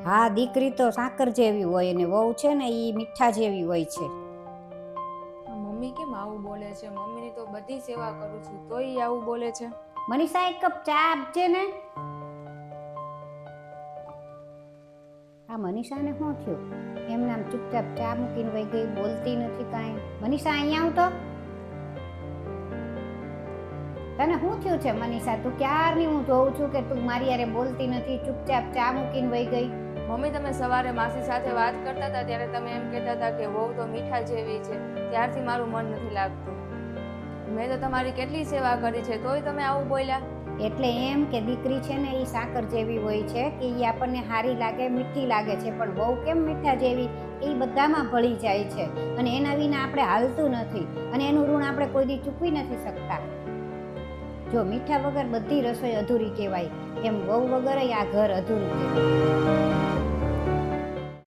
હા, દીકરી તો સાકર જેવી હોય અને વહુ છે ને એ મીઠા જેવી હોય છે. મમ્મી કેમ આવું બોલે છે? મમ્મીની તો બધી સેવા કરું છું તોય આવું બોલે છે. મનીષા, એક કપ ચા આપજે ને. આ મનીષાને શું થયું? એમને આમ ચૂપચાપ ચા મૂકીને વહી ગઈ, બોલતી નથી કાંઈ. મનીષા, અહીંયા આવ તો. તને શું થયું છે મનીષા? તું ક્યારની હું જોઉં છું કે તું મારી હારે બોલતી નથી, ચૂપચાપ ચા મૂકીને વહી ગઈ. મમ્મી, તમે સવારે માસી સાથે વાત કરતા હતા ત્યારે તમે એમ કહેતા હતા કે વહુ તો મીઠા જેવી છે. ત્યારથી મારું મન નથી લાગતું. મેં તો તમારી કેટલી સેવા કરી છે તોય તમે આવું બોલ્યા. એટલે એમ કે દીકરી છે ને એ સાકર જેવી હોય છે કે એ આપણને સારી લાગે, મીઠી લાગે છે, પણ વહુ કેમ મીઠા જેવી એ બધામાં ભળી જાય છે અને એના વિના આપણે હાલતું નથી અને એનું ઋણ આપણે કોઈ દી ચૂકવી નથી શકતા. જો મીઠા વગર બધી રસોઈ અધૂરી કહેવાય, એમ વહુ વગર આ ઘર અધૂરું કહેવાય.